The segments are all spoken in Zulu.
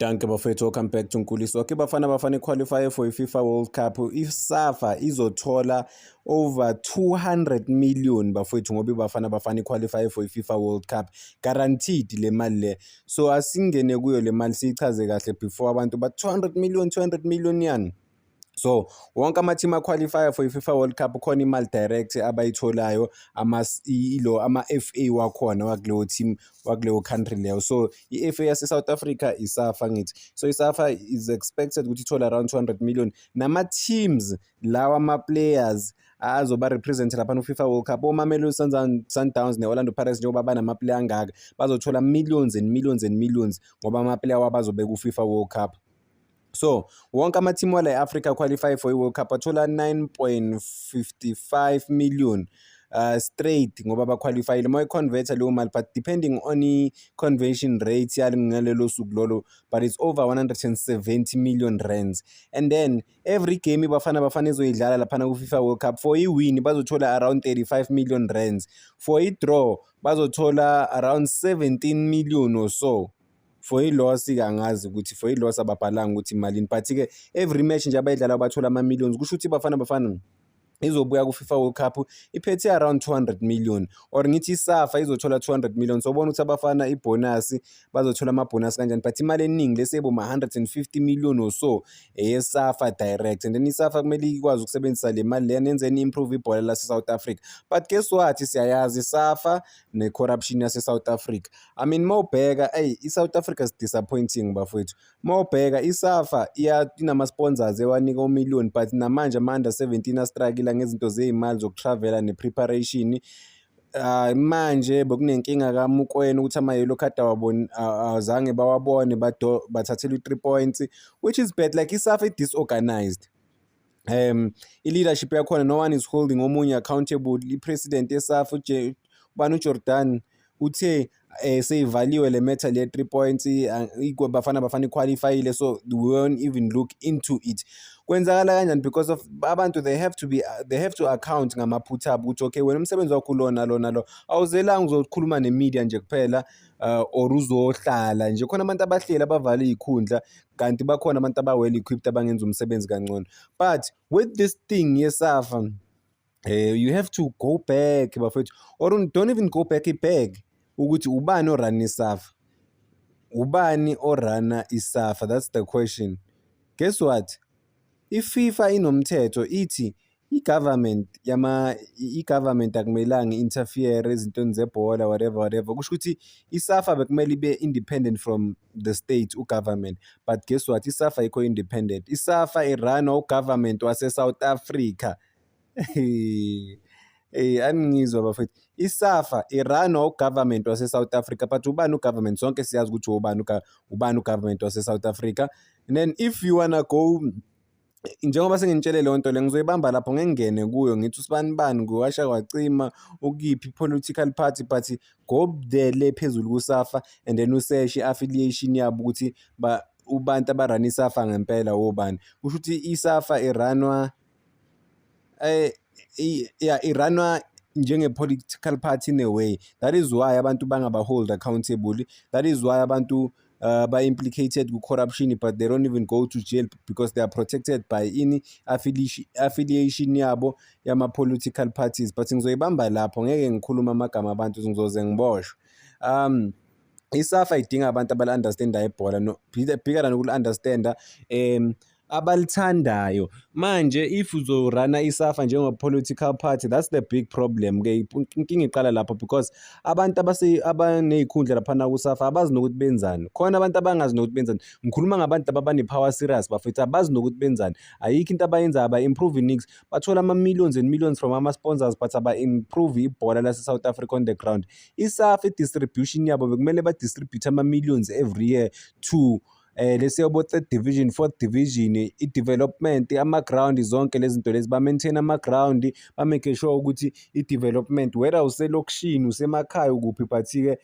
Danke bafethu, welcome back to Nkuliso. Okay bafana qualify for FIFA World Cup. If SAFA izothola over 200 million bafethu ngoba bafana qualify for FIFA World Cup. Guaranteed le mali le. So asingene kuyo le mali sichaze kahle before abantu but 200 million yani. So wonke ama-team aqualify for i-FIFA World Cup khona imali direct abayitholayo ama-FA wakhona wakuleyo team wakuleyo country leyo. So i-FA yase-South Africa i-SAFA ngithi. So i-SAFA is expected ukuthi ithole around 200 million. Nama-teams lawa ama-players azoba represent lapha no-FIFA World Cup oMamelodi Sundowns ne-Orlando Pirates njengoba banama-player angaka bazothola millions and millions ngoba ama-player wabo azobe ku-FIFA World Cup. So wonke ama-team wala e-Africa qualify for i-World Cup athola 9.55 million straight ngoba baqualifyile uma i-convert leyo mali but depending on i-conversion rate ngalelo suku lolo but it's over 170 million rands. And then every game bafana ezoyidlala laphana ku-FIFA World Cup for i-win bazothola around 35 million rands, for i-draw bazothola around 17 million or so. For i-loss angazi ukuthi for i-loss ababhalanga ukuthi imalini but-ke every match nje abayidlala bathola ama-millions kusho ukuthi bafana izobuya ku-FIFA World Cup iphethe around 200 million or ngithi i-SAFA izothola 200 million. So bona ukuthi abafana ibonus bazothola amabonus kanjani but imali eningi lesebo ma-150 million or so ye-SAFA direct. And then i-SAFA kumele ikwazi ukusebenzisa le mali lena yenzeni improve ibhola lase-South Africa. But guess what, siyayazi i-SAFA ne-corruption yase-South Africa. I mean mawubheka i-South Africa is disappointing bafowethu. Mawubheka i-SAFA inama-sponsors ewanika umillion but namanje ama-under 17 astruggle ngezinto zey'mali zokutravela ne-preparation. Manje bekunenkinga kaMokoena ukuthi ama-yellow card azange bawabone bathathela i-3 points which is bad. Like i-SAFA i-disorganized. I-leadership yakhona no one is holding omunye accountable. I-president ye-SAFA uJordan uthe seyivaliwe le matter le 3 points bafana qualifyile so we won't even look into it. Kwenzakala kanjani because of abantu they have to account ngamaphutha abo ukuthi okay wena umsebenzi wakho lona awuzelanga uzokhuluma nemedia nje kuphela or uzohlala nje. Khona abantu abahleli abavala izikhundla kanti bakhona abantu aba-well equipped abangenza umsebenzi kangcono. But with this thing ye-SAFA you have to go back bafethu or don't even go back ukuthi ubani orana i-SAFA, ubani orana i-SAFA, that's the question. Guess what, i-FIFA inomthetho ithi i-government akumelanga interfere ezintweni zebhola whatever. Kusho ukuthi i-SAFA bekumele ibe independent from the state u-government but guess what, i-SAFA ayikho independent. I-SAFA iranwa u-government wase-South Africa. Angizwa bafethu, i-SAFA iranwa u-government wase-South Africa but ubani u-government sonke siyazi ukuthi ubani u-government wase-South Africa. And then if you wanna go, njengoba senginitshele leyo nto le ngizoyibamba lapho ngengene kuyo ngithi usibani nguwasha kwacima ukiphi i-political party but go there phezulu ku-SAFA and then usearch i-affiliation yabo ukuthi ubantu abarana i-SAFA ngempela obani. Kusho ukuthi i-SAFA iranwa iranwa njenge-political party in a way. That is why abantu bangaba-hold accountable. That is why abantu ba-implicated ku-corruption but they don't even go to jail because they are protected by affiliation yabo yama-political parties. But ngizoyibamba lapho ngeke ngikhuluma amagama abantu ngizoze ngiboshwe. I-SAFA idinga abantu abali-understanda ibhola bigger than ukuli-understanda abalithandayo. Manje if uzorana i-SAFA njengo-political party, that's the big problem-ke. Inkinga iqala lapho because abantu abaney'khundla laphana ku-SAFA abazi nokuthi benzani. Khona abantu abangazi nokuthi benzani. Ngikhuluma ngabantu abane-power serious bafethu abazi nokuthi benzani. Ayikho into abayenzayo aba-improve nix. Bathola ama-millions and millions from ama-sponsors but aba-improve ibhola lase-South Africa on the ground. I-SAFA i-distribution yabo bekumele ba-distribute ama-millions every year to let's say about 3rd division, 4th division, i-development, ama-ground zonke lezi zinto lezi ba-maintain ama-ground, ba-make sure ukuthi i-development whether uselokishini usemakhaya ukuphi but-ke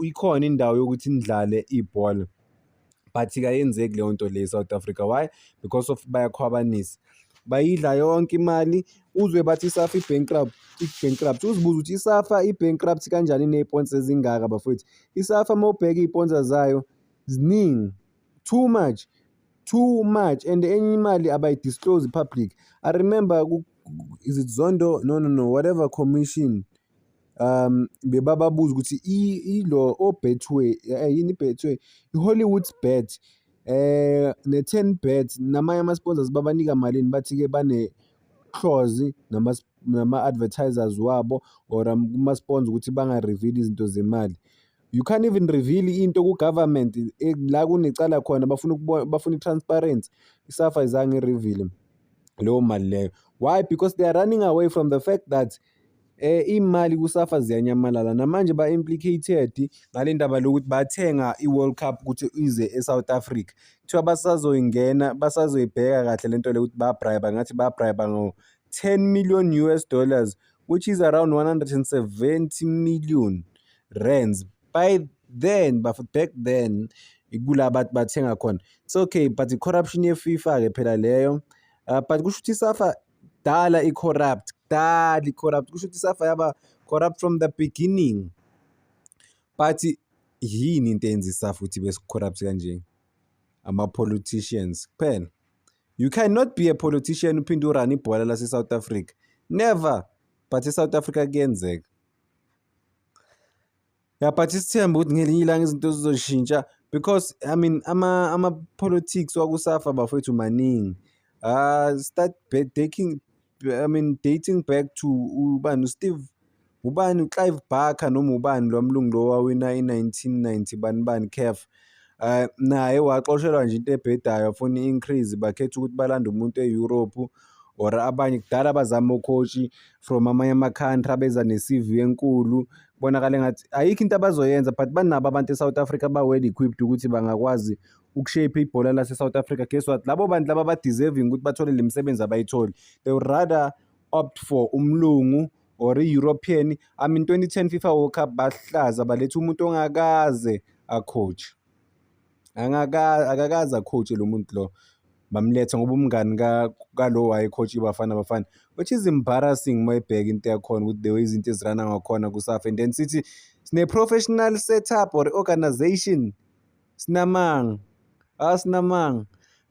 ikhona indawo yokuthi nidlale ibhola but-ke ayenzeki leyo nto le e-South Africa. Why? Because of bayakhwabanisa, bayidla yonke imali uzwe bathi i-SAFA i-bankrupt uzibuza ukuthi i-SAFA i-bankrupt kanjani ine-points ezingaka bafowethu. I-SAFA mawubheka iy'ponza zayo ziningi, too much and enye imali abayi-disclose public. I remember is it Zondo, no, whatever commission, bebababuza ukuthi ilo oBetway yini iBetway, i-Hollywood's Bet ne-10Bet namanye ama-sponsors babanika malini, bathi-ke bane-clause nama-advertisers wabo or kuma-sponsor ukuthi banga-reveal izinto zemali. You can't even reveal into ku-government la kunecala khona bafuna i-transparency. ISAFA ayizange i-reveal leyo mali leyo. Why? Because they are running away from the fact that imali kuSAFA ziyanyamalala namanje ba-implicated ngale ndaba lokuthi bathenga i-World Cup ukuthi ize eSouth Africa. Kuthiwa basazoyibheka kahle lento leyo ukuthi bayabribe, ngathi bayabribe ngo-10 million US dollars, which is around 170 million rands. By then, back then, kula bathi bathenga khona. It's okay, but i-corruption ye-FIFA ke phela leyo. But kusho ukuthi iSAFA dala i-corrupt, kusho ukuthi iSAFA yaba corrupt from the beginning. But yini into eyenza iSAFA ukuthi bese-corrupt kanje? Ama-politicians kuphela. You cannot be a politician uphinde urun ibhola lase-South Africa. Never. But e-South Africa kuyenzeka. Yeah, but isithemba ukuthi ngelinye ilanga izinto zizoshintsha, because I mean ama-politics wakuSAFA bafowethu maningi. Start dating back to uClive Barker noma ubani lo mlungu lo wawina i-1990 bani CAF. Naye waxoshelwa nje into ebhedayo, afuna i-increase, bakhetha ukuthi balanda umuntu e-Europe or abanye kudala bazama ucoach from amanye ama-country abeza ne-CV enkulu. Bonakale ngathi ayikho into abazoyenza, but banabo abantu e-South Africa ba-well equipped ukuthi bangakwazi ukushape ibhola lase-South Africa. Guess what? Labo bantu laba ba-deserving ukuthi bathole le misebenzi abayitholi. They would rather opt for umlungu or i-European. 2010 FIFA World Cup bahlaza baletha umuntu ongakaze a-coach. Akakaze a-coach lo muntu lo. Bamletha ngoba umngani kalo wayecoach iBafana Bafana, which is embarrassing mayibheka into yakhona ukuthi the way izinto ezirana ngakhona kuSAFA. And then sithi sine-professional setup or organization, sinamanga.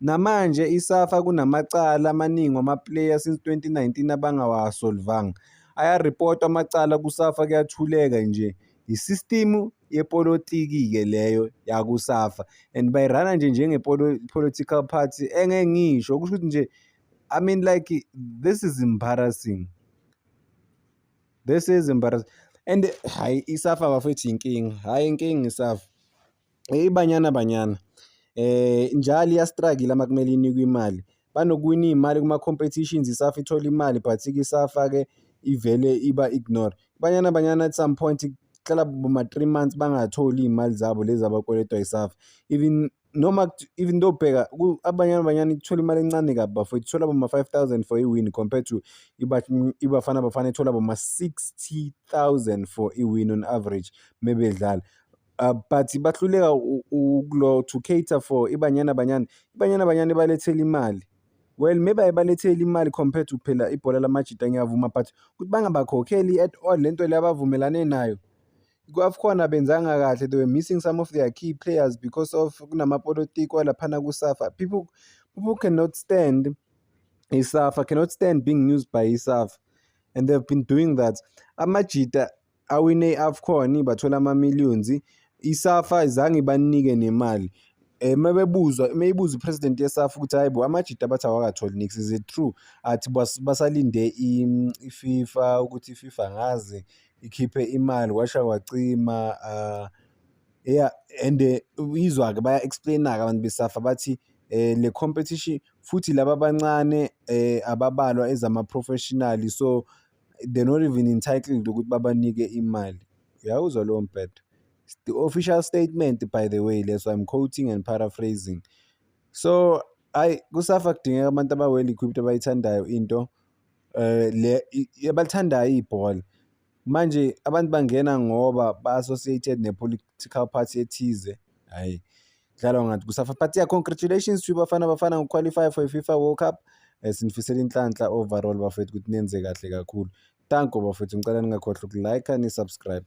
Namanje iSAFA kunamacala amaningi wama-player since 2019 abangawasolvanga. Ayaripotwa amacala kuSAFA, kuyathuleka nje. I-system yepolitiki-ke leyo yakuSAFA, and bayirana nje njenge-political party engeke ngisho. Kusho ukuthi nje, I mean like this is embarrassing. And hayi iSAFA bafethu inkinga, inkinga iSAFA. Ibanyana njalo iya-struggle ama kumele inikwe imali. Banokuwina iy'mali kuma-competitions, iSAFA ithola imali, but iSAFA-ke ivele iba-ignore. Banyana at some point kuhlala boma-3 months bangatholi iy'mali zabo lezi abakweletwa iSAFA. Even though bheka abanyana ithola imali encane kabi bafowethu, ithola boma-5,000 for i-win compared to iBafana Bafana ithola boma-60,000 for i-win on average mebedlala. But bahluleka to cater for ibanyana ibalethela imali. Well, maybe ayibaletheli imali compared to phela ibhola lamajita ngiyavuma, but ukuthi bangabakhokheli at all lento le abavumelane nayo. Ku-AFCON benzanga kahle, they were missing some of their key players because of kunamapolitiki walaphana kuSAFA. People cannot stand iSAFA, cannot stand being used by iSAFA, and they've been doing that. Amajita awine i-AFCON bathola ama-millions, iSAFA izange ibanike nemali. Mayibuza i-president yeSAFA ukuthi hayi bo amajita bathi awakatholi nix, is it true? Athi basalinde i-FIFA ukuthi i-FIFA ngaze ikhiphe imali, washa wacima. Yeah, and izwa-ke baya-explain-na-ke abantu beSAFA bathi le competition futhi laba abancane ababalwa as ama-professional, so they're not even entitled ukuthi babanike imali. Uyawuzwa lowo mbhedo? The official statement, by the way, so I'm quoting and paraphrasing. So kuSAFA kudingeka abantu aba-well equipped abayithandayo into abalithandayo ibhola. Manje abantu bangena ngoba ba-associated ne-political party ethize, hayi dlalwa ngathi kuSAFA. But yeah, congratulations to iBafana Bafana ngokuqualify for i-FIFA World Cup. Sinifisela inhlanhla overall bafethu ukuthi nenze kahle kakhulu. Thank you bafethu, ngicela ningakhohlwa ukulike ni-subscribe.